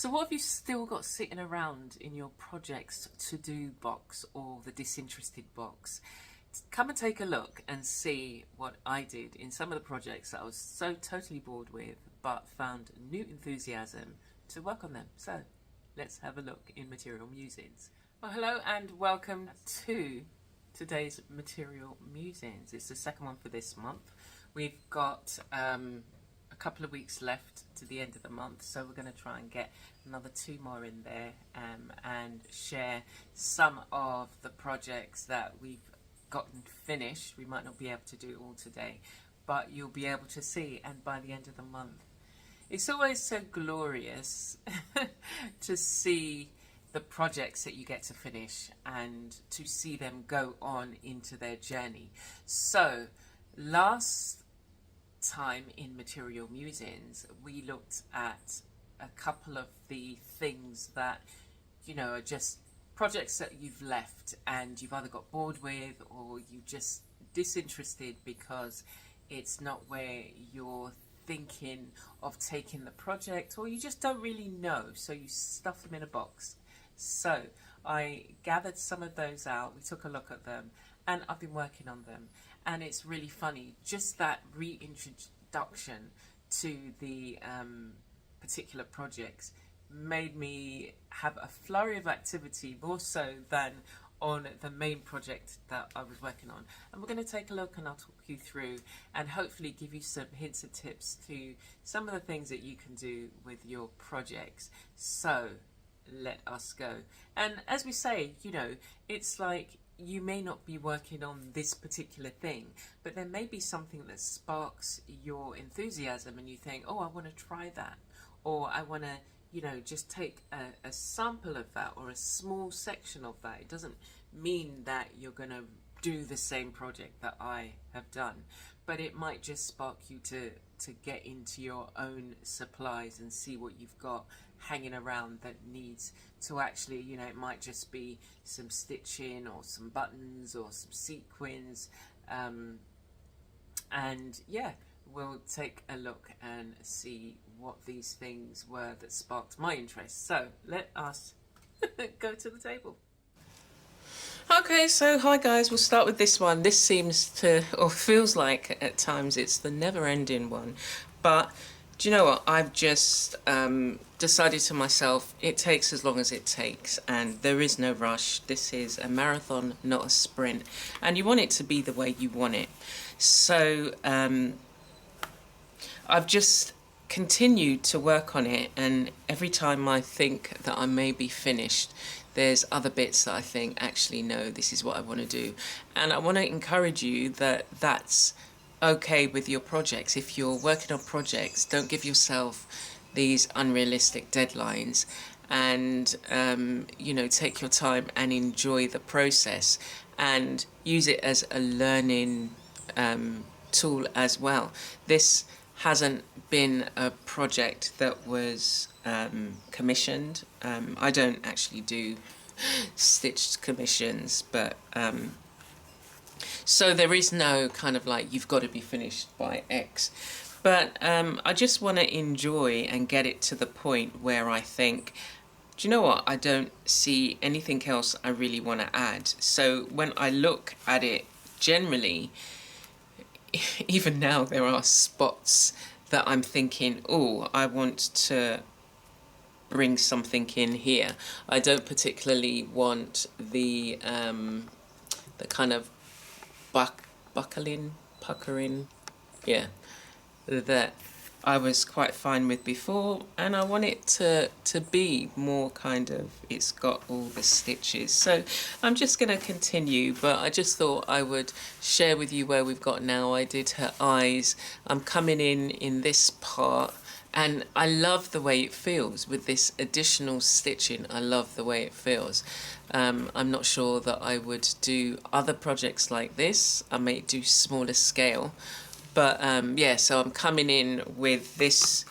So what have you still got sitting around in your projects to do box or the disinterested box? Come and take a look and see what I did in some of the projects that I was so totally bored with but found new enthusiasm to work on them. So let's have a look in Material Musings. Well, hello and welcome to today's Material Musings. It's the second one for this month. We've got a couple of weeks left to the end of the month, so we're going to try and get another 2 more in there and share some of the projects that we've gotten finished. We might not be able to do it all today, but you'll be able to see, and by the end of the month it's always so glorious to see the projects that you get to finish and to see them go on into their journey. So last time in Material Musings we looked at a couple of the things that, you know, are just projects that you've left and you've either got bored with or you just disinterested because it's not where you're thinking of taking the project, or you just don't really know, so you stuff them in a box. So I gathered some of those out, we took a look at them, and I've been working on them, and it's really funny, just that reintroduction to the particular projects made me have a flurry of activity, more so than on the main project that I was working on. And we're going to take a look and I'll talk you through and hopefully give you some hints and tips to some of the things that you can do with your projects. So let us go. And as we say, you know, it's like you may not be working on this particular thing, but there may be something that sparks your enthusiasm and you think, oh, I want to try that, or I want to, you know, just take a sample of that or a small section of that. It doesn't mean that you're going to do the same project that I have done, but it might just spark you to get into your own supplies and see what you've got hanging around that needs to actually, you know, it might just be some stitching or some buttons or some sequins, and yeah, we'll take a look and see what these things were that sparked my interest. So let us go to the table. Okay, so hi guys, we'll start with this one. This seems to, or feels like at times, it's the never-ending one. But do you know what? I've just decided to myself, it takes as long as it takes, and there is no rush. This is a marathon, not a sprint, and you want it to be the way you want it. So I've just continued to work on it, and every time I think that I may be finished, there's other bits that I think, actually no, this is what I want to do. And I want to encourage you that that's okay with your projects. If you're working on projects, don't give yourself these unrealistic deadlines, and you know, take your time and enjoy the process and use it as a learning tool as well. This hasn't been a project that was commissioned. I don't actually do stitched commissions, but so there is no kind of like, you've got to be finished by X. But I just want to enjoy and get it to the point where I think, do you know what, I don't see anything else I really want to add. So when I look at it generally, even now there are spots that I'm thinking, oh, I want to bring something in here. I don't particularly want the kind of puckering, yeah, that I was quite fine with before, and I want it to be more kind of, it's got all the stitches. So I'm just going to continue, but I just thought I would share with you where we've got now. I did her eyes. I'm coming in this part, and I love the way it feels with this additional stitching. I love the way it feels. I'm not sure that I would do other projects like this. I may do smaller scale. But yeah, so I'm coming in with this,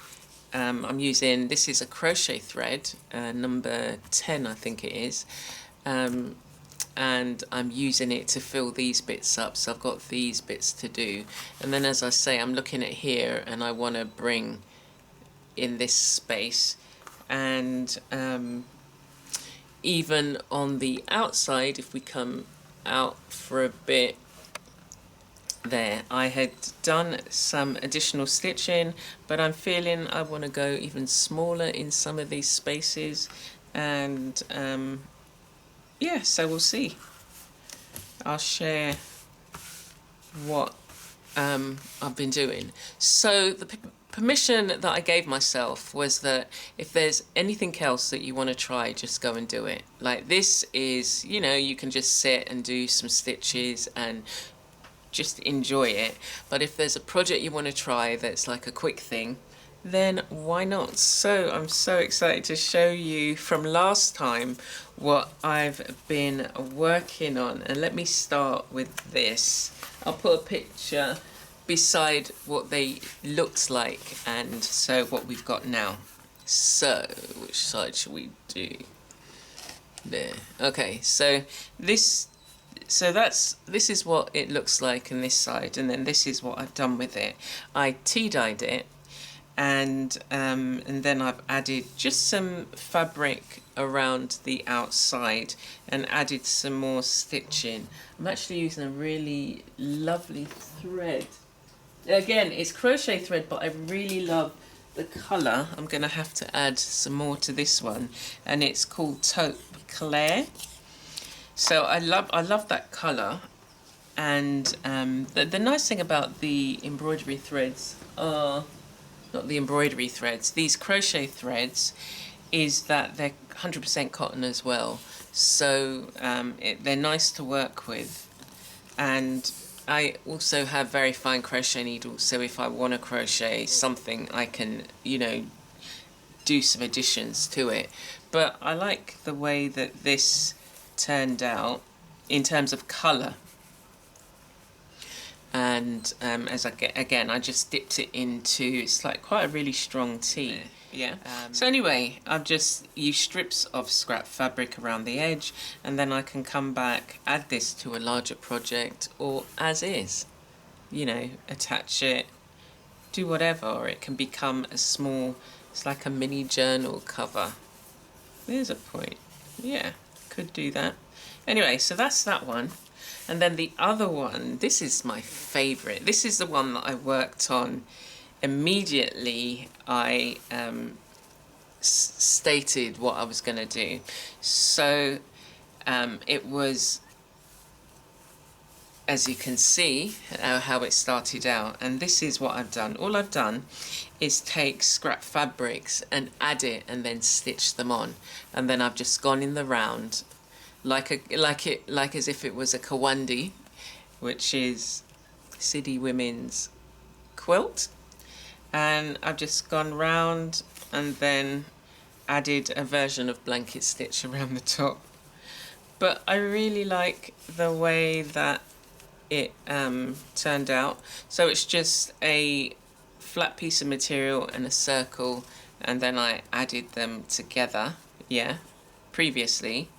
I'm using, this is a crochet thread, number 10 I think it is, and I'm using it to fill these bits up, so I've got these bits to do. And then, as I say, I'm looking at here and I want to bring in this space, and even on the outside, if we come out for a bit there, I had done some additional stitching, but I'm feeling I want to go even smaller in some of these spaces, and yeah, so we'll see. I'll share what I've been doing. So the permission that I gave myself was that if there's anything else that you want to try, just go and do it. Like this is, you know, you can just sit and do some stitches and just enjoy it. But if there's a project you want to try that's like a quick thing, then why not? So I'm so excited to show you from last time what I've been working on. And let me start with this. I'll put a picture beside what they looked like and so what we've got now. So which side should we do? There. Okay, so this is what it looks like on this side, and then this is what I've done with it. I tea-dyed it, and then I've added just some fabric around the outside and added some more stitching. I'm actually using a really lovely thread. Again, it's crochet thread, but I really love the colour. I'm going to have to add some more to this one, and it's called Taupe Claire. So I love that colour, and the nice thing about the embroidery threads are, not the embroidery threads, these crochet threads, is that they're 100% cotton as well. So they're nice to work with, and I also have very fine crochet needles, so if I want to crochet something I can, you know, do some additions to it. But I like the way that this turned out in terms of colour, and as I just dipped it into, it's like quite a really strong tea. Yeah. So anyway, I've just used strips of scrap fabric around the edge, and then I can come back, add this to a larger project, or as is, you know, attach it, do whatever, or it can become a small, it's like a mini journal cover. There's a point. Yeah, could do that. Anyway, so that's that one. And then the other one, this is my favourite. This is the one that I worked on immediately. I stated what I was going to do. So it was, as you can see, how it started out. And this is what I've done. All I've done is take scrap fabrics and add it and then stitch them on. And then I've just gone in the round like as if it was a kawandi, which is City Women's quilt. And I've just gone round and then added a version of blanket stitch around the top. But I really like the way that it turned out. So it's just a flat piece of material and a circle, and then I added them together, yeah, previously.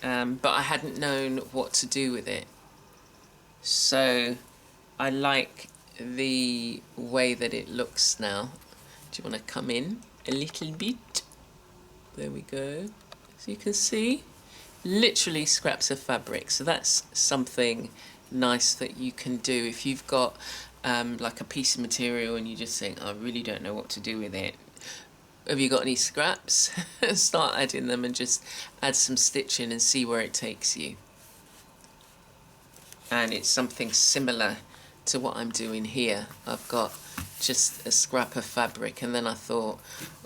But I hadn't known what to do with it. So I like the way that it looks now. Do you want to come in a little bit? There we go. So you can see, literally scraps of fabric. So that's something nice that you can do if you've got like a piece of material and you just think, I really don't know what to do with it. Have you got any scraps? Start adding them and just add some stitching and see where it takes you. And it's something similar to what I'm doing here. I've got just a scrap of fabric, and then I thought,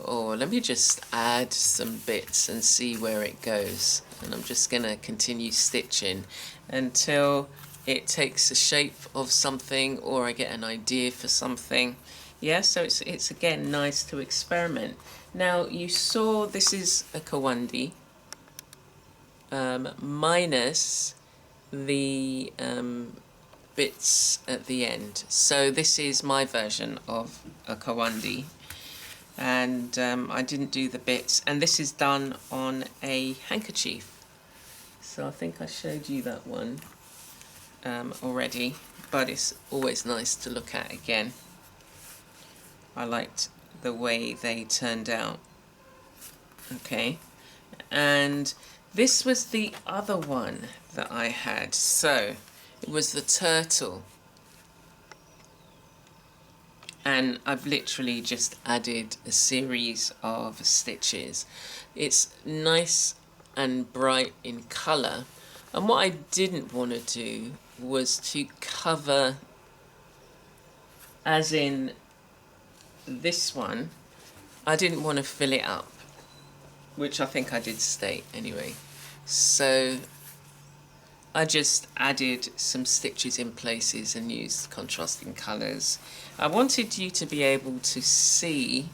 oh, let me just add some bits and see where it goes. And I'm just going to continue stitching until it takes the shape of something, or I get an idea for something. Yeah, so it's again nice to experiment. Now you saw this is a kawandi, minus the bits at the end. So this is my version of a kawandi, and I didn't do the bits, and this is done on a handkerchief. So I think I showed you that one already, but it's always nice to look at again. I liked the way they turned out. Okay, and this was the other one that I had. So it was the turtle, and I've literally just added a series of stitches. It's nice and bright in colour, and what I didn't want to do was to cover, as in this one, I didn't want to fill it up, which I think I did state anyway. So I just added some stitches in places and used contrasting colours. I wanted you to be able to see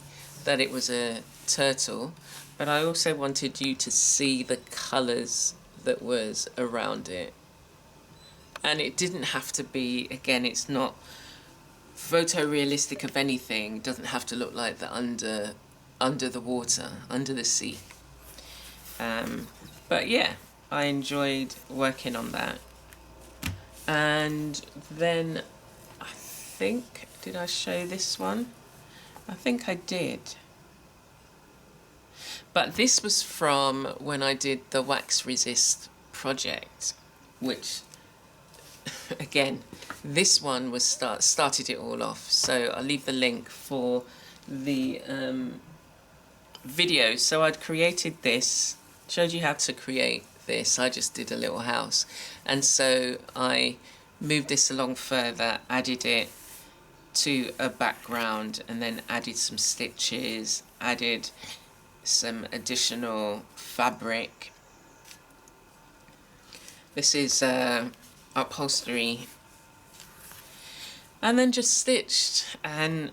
that it was a turtle, but I also wanted you to see the colours that was around it. And it didn't have to be, again, it's not photorealistic of anything. It doesn't have to look like the under the water, under the sea. But yeah, I enjoyed working on that. And then I think, did I show this one? I think I did. But this was from when I did the wax resist project, which again, this one was started it all off. So I'll leave the link for the video. So I'd created this, showed you how to create this. I just did a little house, and so I moved this along further, added it to a background, and then added some stitches, added some additional fabric. This is upholstery, and then just stitched. And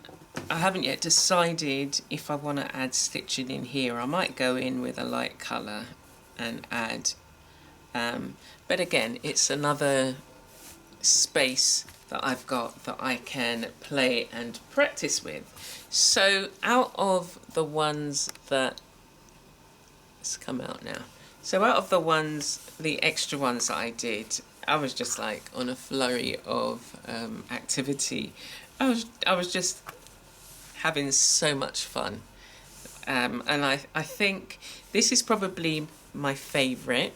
I haven't yet decided if I want to add stitching in here. I might go in with a light colour and add, but again, it's another space that I've got that I can play and practice with. So out of the ones that, let's come out now. So out of the ones, the extra ones that I did, I was just like on a flurry of activity. I was just having so much fun. And I think this is probably my favourite,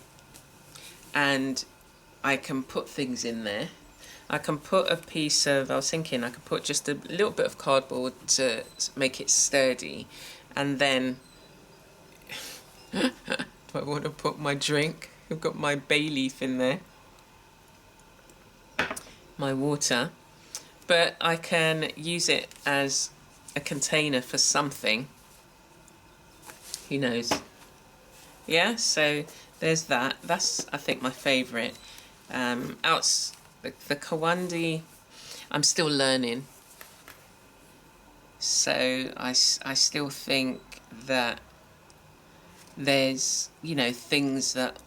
and I can put things in there. I can put a piece of, I was thinking I could put just a little bit of cardboard to make it sturdy, and then do I want to put my drink? I've got my bay leaf in there, my water, but I can use it as a container for something. Who knows? Yeah, so there's that. That's, I think, my favourite. The Kawandi, I'm still learning. So I still think that there's, you know, things that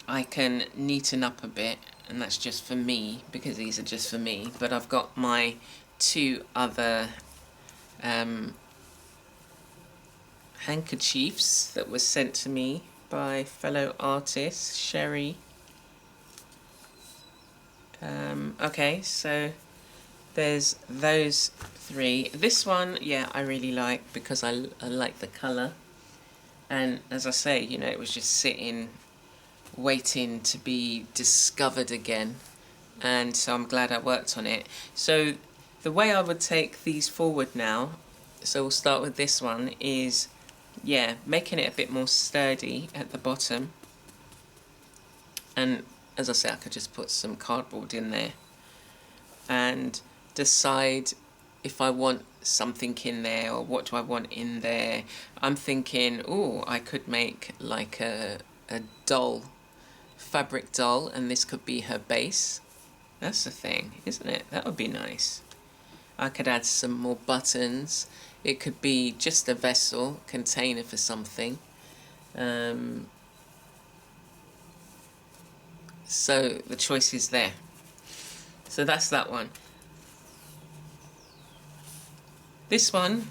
I can neaten up a bit, and that's just for me, because these are just for me. But I've got my two other handkerchiefs that were sent to me by fellow artist Sherry. Okay, so there's those three. This one, yeah, I really like, because I like the colour. And as I say, you know, it was just sitting, waiting to be discovered again. And so I'm glad I worked on it. So the way I would take these forward now, so we'll start with this one, is, yeah, making it a bit more sturdy at the bottom. And as I say, I could just put some cardboard in there and decide if I want something in there, or what do I want in there. I'm thinking, oh, I could make like a doll, fabric doll, and this could be her base. That's the thing, isn't it? That would be nice. I could add some more buttons. It could be just a vessel, container for something. So the choice is there. So that's that one. This one,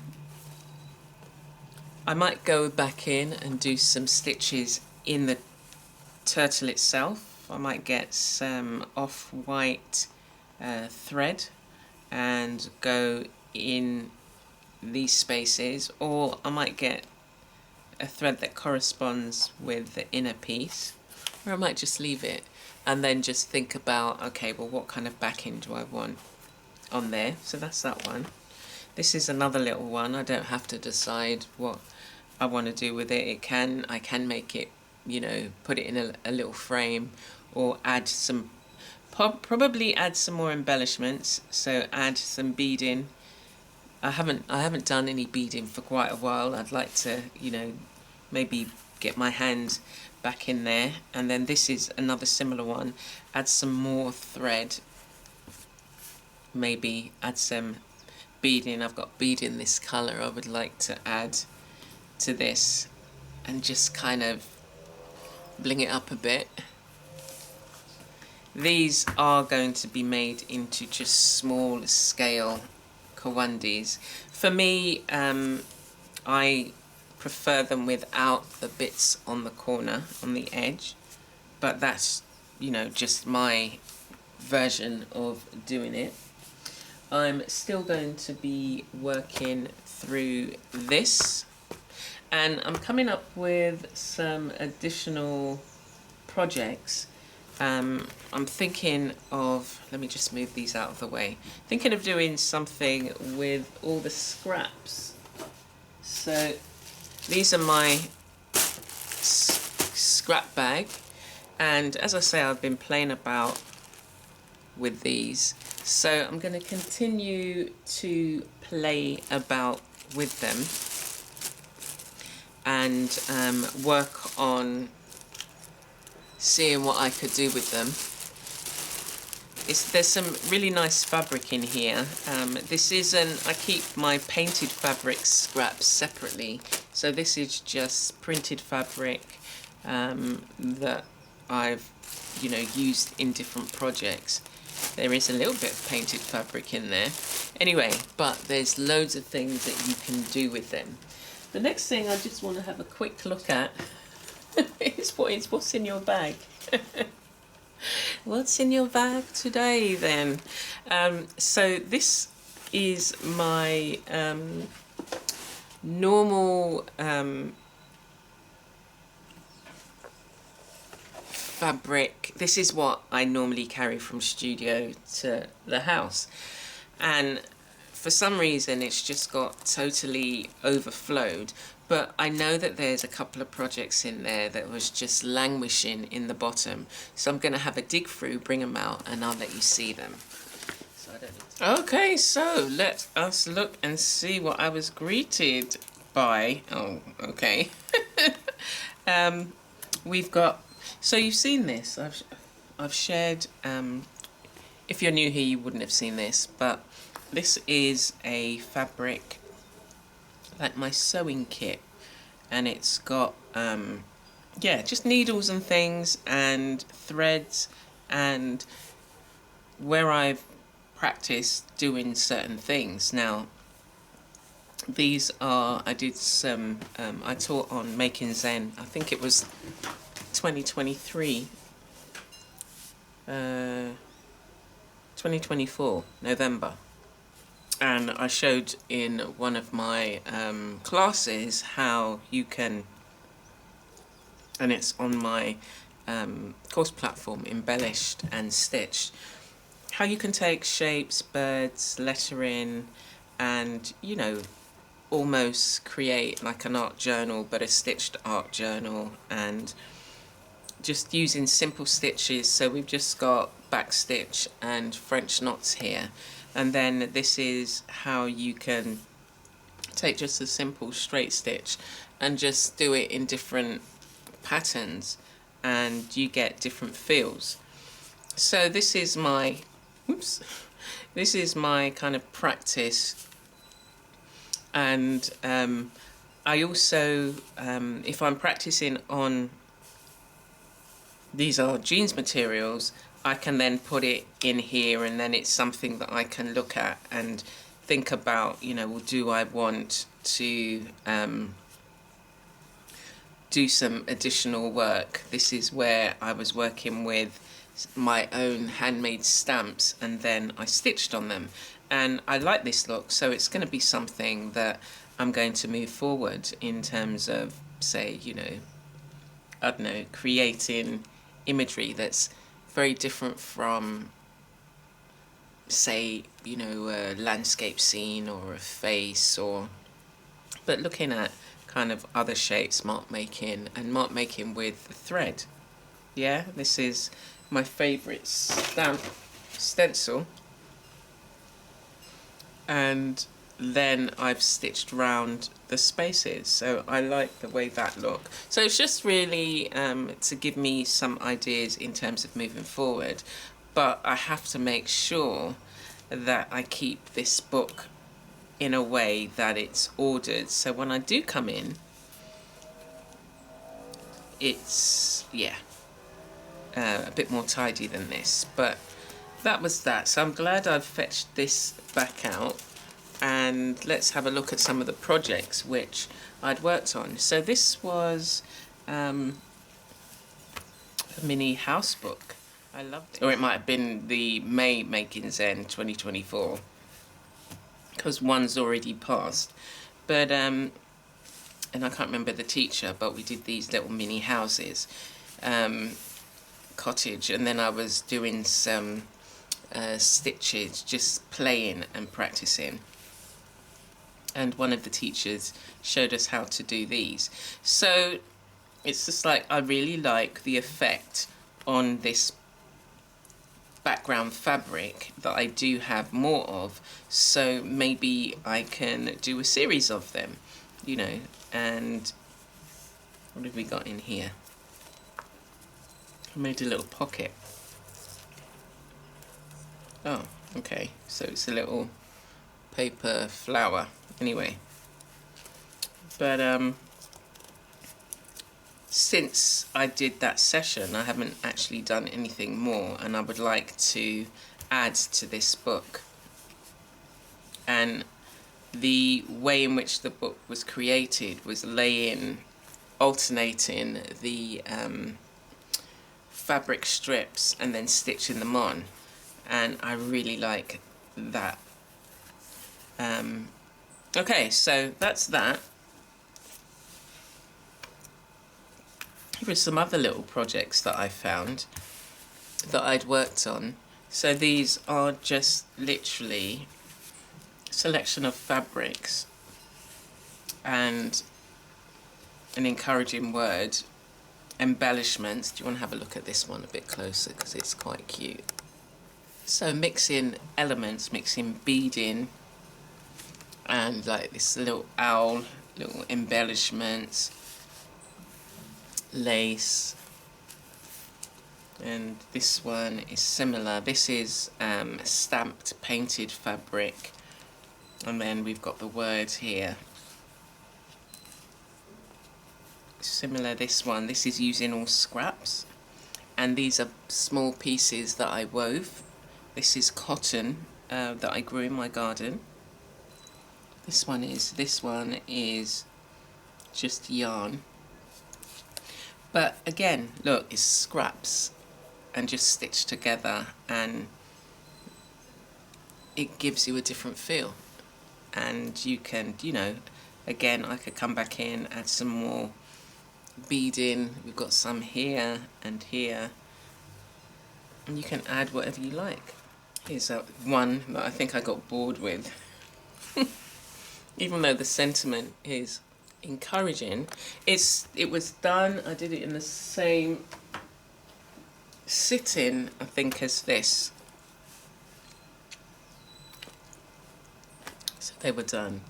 I might go back in and do some stitches in the turtle itself. I might get some off-white thread and go in these spaces, or I might get a thread that corresponds with the inner piece, or I might just leave it and then just think about, okay, well, what kind of backing do I want on there? So that's that one. This is another little one. I don't have to decide what I want to do with it. I can make it, you know, put it in a little frame, or add some, probably add some more embellishments. So add some beading. I haven't done any beading for quite a while. I'd like to, you know, maybe get my hand back in there. And then this is another similar one. Add some more thread. Maybe add some beading. I've got beading this colour I would like to add to this, and just kind of bling it up a bit. These are going to be made into just small scale kawandis. For me, I prefer them without the bits on the corner, on the edge, but that's, you know, just my version of doing it. I'm still going to be working through this, and I'm coming up with some additional projects. I'm thinking of, let me just move these out of the way, thinking of doing something with all the scraps. So these are my scrap bag, and as I say, I've been playing about with these, so I'm going to continue to play about with them and work on seeing what I could do with them. There's some really nice fabric in here. This isn't, I keep my painted fabric scraps separately, so this is just printed fabric that I've, you know, used in different projects. There is a little bit of painted fabric in there. Anyway, but there's loads of things that you can do with them. The next thing I just want to have a quick look at is what's in your bag. What's in your bag today then? So this is my normal fabric. This is what I normally carry from studio to the house, and for some reason it's just got totally overflowed, but I know that there's a couple of projects in there that was just languishing in the bottom, so I'm going to have a dig through, bring them out, and I'll let you see them. Okay, so let us look and see what I was greeted by. Oh, okay. We've got, so you've seen this, I've shared, if you're new here you wouldn't have seen this, but this is a fabric, like my sewing kit, and it's got, yeah, just needles and things and threads, and where I've practiced doing certain things. Now, these are, I did some, I taught on Making Zen, I think it was 2023, 2024, November. And I showed in one of my classes how you can, and it's on my course platform, Embellished and Stitched, how you can take shapes, birds, lettering, and, you know, almost create like an art journal, but a stitched art journal, and just using simple stitches. So we've just got back stitch and French knots here. And then this is how you can take just a simple straight stitch and just do it in different patterns, and you get different feels. So this is my, oops, this is my kind of practice. And I also, if I'm practicing on, these are jeans materials, I can then put it in here, and then it's something that I can look at and think about, you know, well, do I want to do some additional work? This is where I was working with my own handmade stamps, and then I stitched on them. And I like this look, so it's going to be something that I'm going to move forward in terms of, say, you know, I don't know, creating imagery that's very different from, say, you know, a landscape scene or a face, or but looking at kind of other shapes, mark making, and mark making with the thread. Yeah, this is my favourite stamp stencil, and then I've stitched round the spaces, so I like the way that look. So it's just really to give me some ideas in terms of moving forward, but I have to make sure that I keep this book in a way that it's ordered, so when I do come in, it's, yeah, a bit more tidy than this. But that was that. So I'm glad I've fetched this back out, and let's have a look at some of the projects which I'd worked on. So this was a mini house book. I loved it. Or it might have been the May Making Zen 2024, because one's already passed. But and I can't remember the teacher, but we did these little mini houses, cottage, and then I was doing some stitches, just playing and practicing. And one of the teachers showed us how to do these. So it's just like, I really like the effect on this background fabric that I do have more of, so maybe I can do a series of them, you know. And what have we got in here? I made a little pocket. Oh, okay, so it's a little paper flower anyway. But since I did that session, I haven't actually done anything more, and I would like to add to this book. And the way in which the book was created was alternating the fabric strips and then stitching them on, and I really like that. Okay, so that's that. Here are some other little projects that I found that I'd worked on. So these are just literally a selection of fabrics and an encouraging word, embellishments. Do you want to have a look at this one a bit closer, because it's quite cute. So mixing elements, mixing beading and like this little owl, little embellishments, lace, and this one is similar. This is stamped painted fabric, and then we've got the words here. Similar, this one, this is using all scraps, and these are small pieces that I wove. This is cotton that I grew in my garden. This one is just yarn. But again, look, it's scraps and just stitched together, and it gives you a different feel. And you can, you know, again, I could come back in, add some more beading. We've got some here and here, and you can add whatever you like. Here's one that I think I got bored with. Even though the sentiment is encouraging, it was done, I did it in the same sitting, I think, as this. So they were done.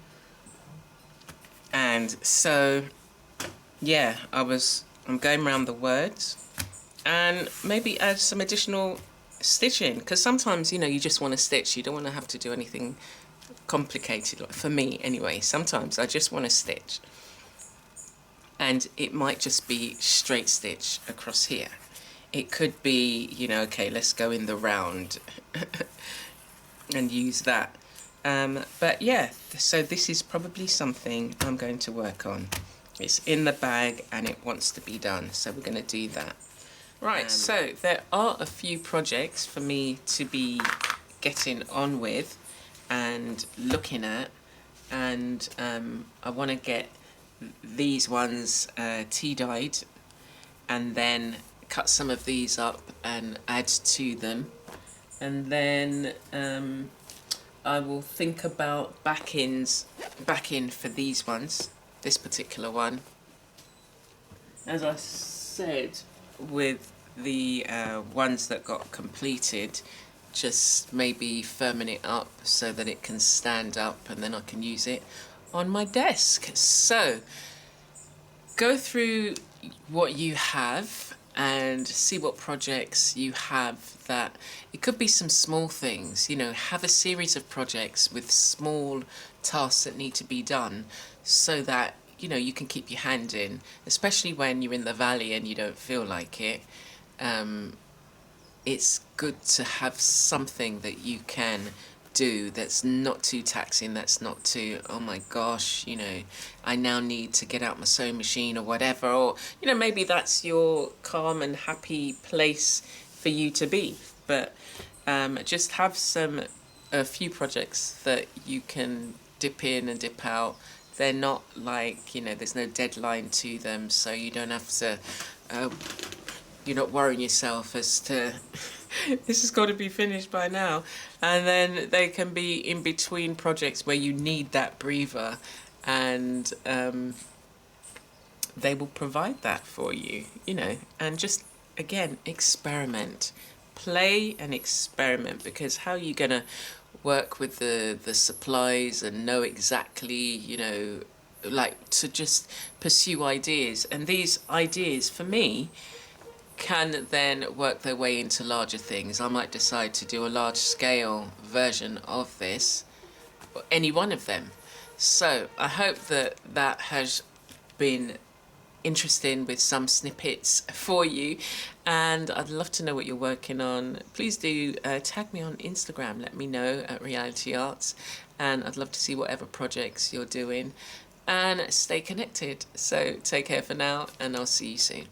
And so, yeah, I'm going around the words and maybe add some additional stitching, because sometimes, you know, you just want to stitch, you don't want to have to do anything complicated. Like for me anyway, sometimes I just want to stitch, and it might just be straight stitch across here. It could be, you know, okay, let's go in the round and use that. But yeah, so this is probably something I'm going to work on. It's in the bag and it wants to be done, so we're going to do that. Right, so there are a few projects for me to be getting on with and looking at, and I want to get these ones tea dyed, and then cut some of these up and add to them, and then I will think about back in for these ones, this particular one. As I said, with the ones that got completed, just maybe firming it up so that it can stand up, and then I can use it on my desk. So go through what you have and see what projects you have. That it could be some small things, you know, have a series of projects with small tasks that need to be done, so that, you know, you can keep your hand in, especially when you're in the valley and you don't feel like it. It's good to have something that you can do that's not too taxing, that's not too, oh my gosh, you know, I now need to get out my sewing machine or whatever, or, you know, maybe that's your calm and happy place for you to be. But just have a few projects that you can dip in and dip out. They're not like, you know, there's no deadline to them, so you don't have to, you're not worrying yourself as to this has got to be finished by now. And then they can be in between projects where you need that breather, and they will provide that for you, you know. And just, again, experiment. Play and experiment, because how are you going to work with the supplies and know exactly, you know, like, to just pursue ideas. And these ideas, for me, can then work their way into larger things. I might decide to do a large scale version of this, or any one of them. So I hope that that has been interesting with some snippets for you, and I'd love to know what you're working on. Please do tag me on Instagram, let me know at Reality Arts, and I'd love to see whatever projects you're doing, and stay connected. So take care for now, and I'll see you soon.